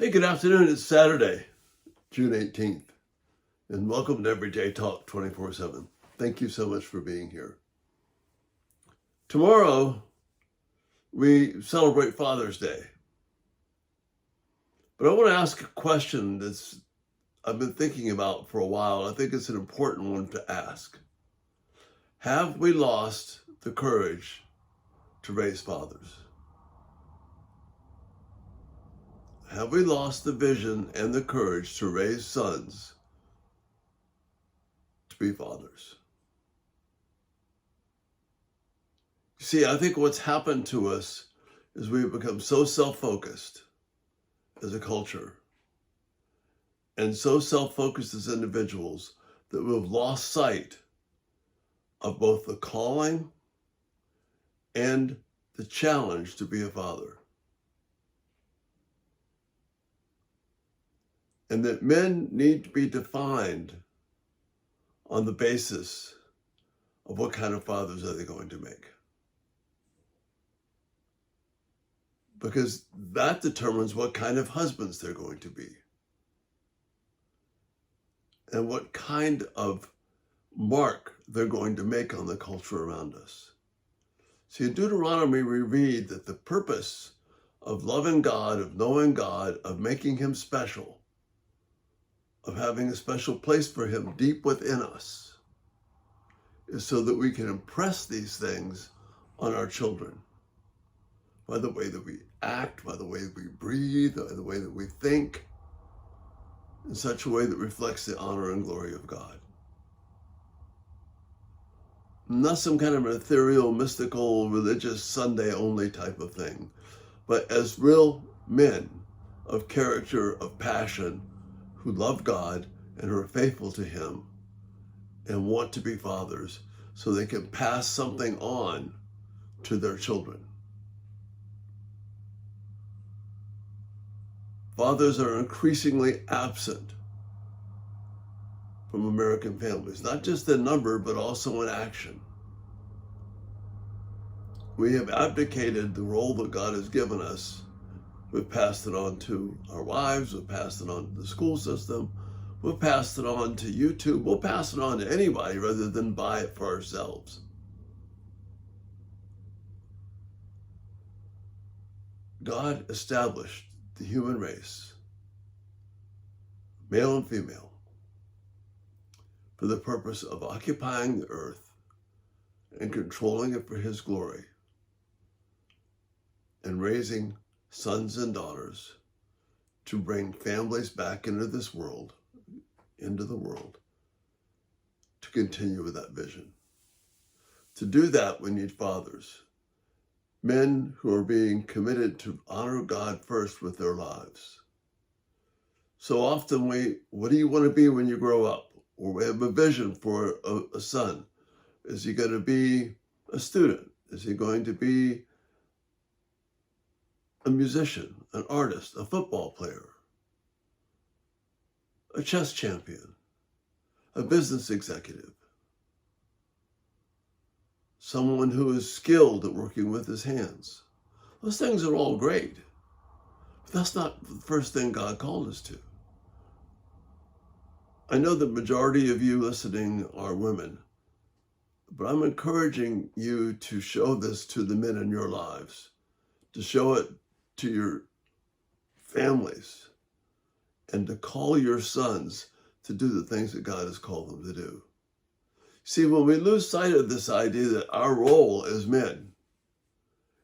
Hey, good afternoon. It's Saturday, June 18th, and welcome to Everyday Talk 24/7. Thank you so much for being here. Tomorrow, we celebrate Father's Day. But I want to ask a question I've been thinking about for a while. I think it's an important one to ask. Have we lost the courage to raise fathers? Have we lost the vision and the courage to raise sons to be fathers? You see, I think what's happened to us is we've become so self-focused as a culture and so self-focused as individuals that we've lost sight of both the calling and the challenge to be a father. And that men need to be defined on the basis of what kind of fathers are they going to make. Because that determines what kind of husbands they're going to be. And what kind of mark they're going to make on the culture around us. See, in Deuteronomy, we read that the purpose of loving God, of knowing God, of making him special, of having a special place for him deep within us, is so that we can impress these things on our children by the way that we act, by the way that we breathe, by the way that we think, in such a way that reflects the honor and glory of God. Not some kind of ethereal, mystical, religious, Sunday-only type of thing, but as real men of character, of passion, who love God and are faithful to him and want to be fathers so they can pass something on to their children. Fathers are increasingly absent from American families, not just in number, but also in action. We have abdicated the role that God has given us. We've passed it on to our wives, we've passed it on to the school system, we've passed it on to YouTube, we'll pass it on to anybody rather than buy it for ourselves. God established the human race, male and female, for the purpose of occupying the earth and controlling it for his glory and raising sons and daughters to bring families back into this world, into the world, to continue with that vision. To do that, we need fathers, men who are being committed to honor God first with their lives. So often what do you want to be when you grow up? Or we have a vision for a son. Is he going to be a student? Is he going to be a musician, an artist, a football player, a chess champion, a business executive, someone who is skilled at working with his hands? Those things are all great, but that's not the first thing God called us to. I know the majority of you listening are women, but I'm encouraging you to show this to the men in your lives, to show it to your families, and to call your sons to do the things that God has called them to do. See, when we lose sight of this idea that our role as men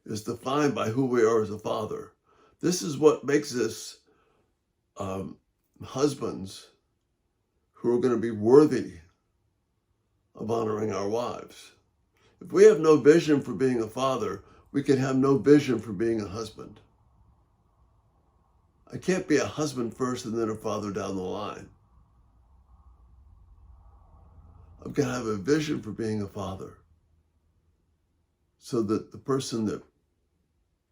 is defined by who we are as a father, this is what makes us husbands who are going to be worthy of honoring our wives. If we have no vision for being a father, we can have no vision for being a husband. I can't be a husband first and then a father down the line. I've got to have a vision for being a father so that the person that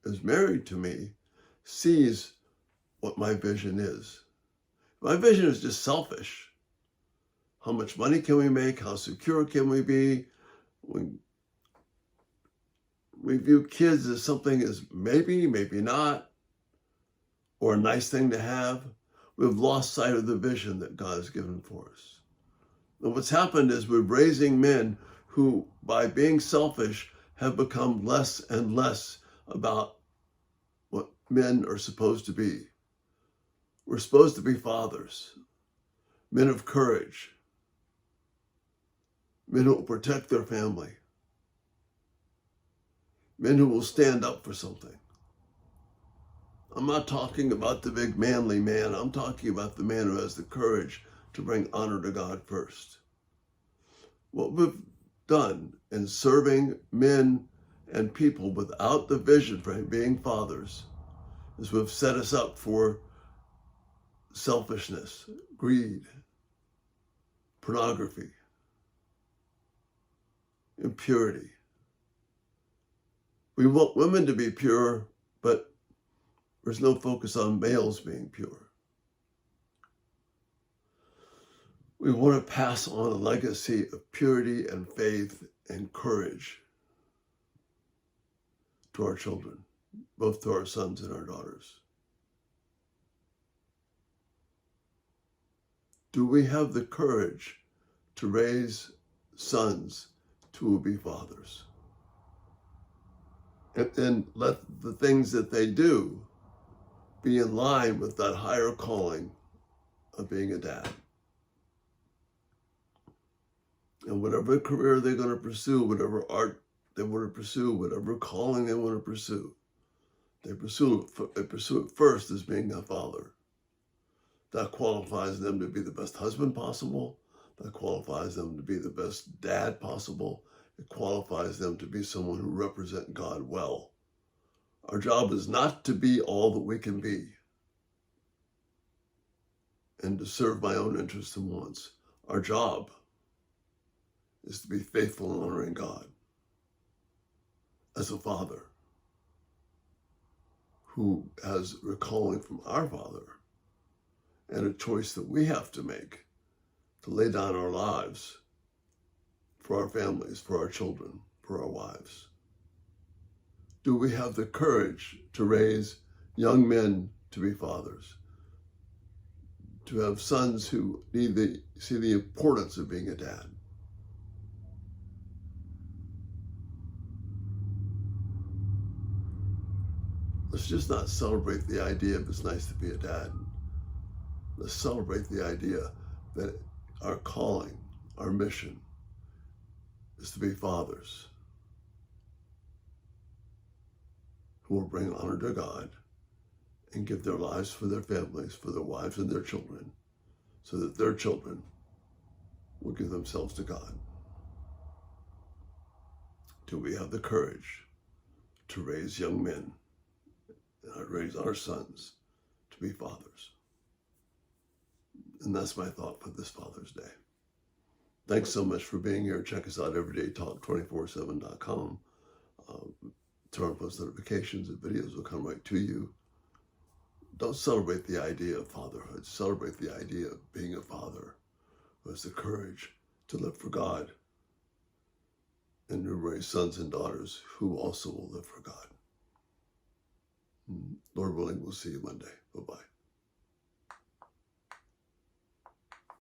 is married to me sees what my vision is. My vision is just selfish. How much money can we make? How secure can we be? We view kids as something as maybe, maybe not, or a nice thing to have, we've lost sight of the vision that God has given for us. And what's happened is we're raising men who, by being selfish, have become less and less about what men are supposed to be. We're supposed to be fathers, men of courage, men who will protect their family, men who will stand up for something. I'm not talking about the big manly man. I'm talking about the man who has the courage to bring honor to God first. What we've done in serving men and people without the vision for being fathers is we've set us up for selfishness, greed, pornography, impurity. We want women to be pure, but there's no focus on males being pure. We want to pass on a legacy of purity and faith and courage to our children, both to our sons and our daughters. Do we have the courage to raise sons who will be fathers? And let the things that they do be in line with that higher calling of being a dad. And whatever career they're going to pursue, whatever art they want to pursue, whatever calling they want to pursue, they pursue it first as being a father. That qualifies them to be the best husband possible. That qualifies them to be the best dad possible. It qualifies them to be someone who represents God well. Our job is not to be all that we can be and to serve my own interests and wants. Our job is to be faithful and honoring God as a father who has a calling from our Father and a choice that we have to make to lay down our lives for our families, for our children, for our wives. Do we have the courage to raise young men to be fathers? To have sons who see the importance of being a dad? Let's just not celebrate the idea of it's nice to be a dad. Let's celebrate the idea that our calling, our mission, is to be fathers who will bring honor to God and give their lives for their families, for their wives and their children, so that their children will give themselves to God. Do we have the courage to raise young men and raise our sons to be fathers? And that's my thought for this Father's Day. Thanks so much for being here. Check us out everydaytalk247.com. Turn on post notifications and videos will come right to you. Don't celebrate the idea of fatherhood. Celebrate the idea of being a father who has the courage to live for God and to raise sons and daughters who also will live for God. Lord willing, we'll see you Monday. Bye-bye.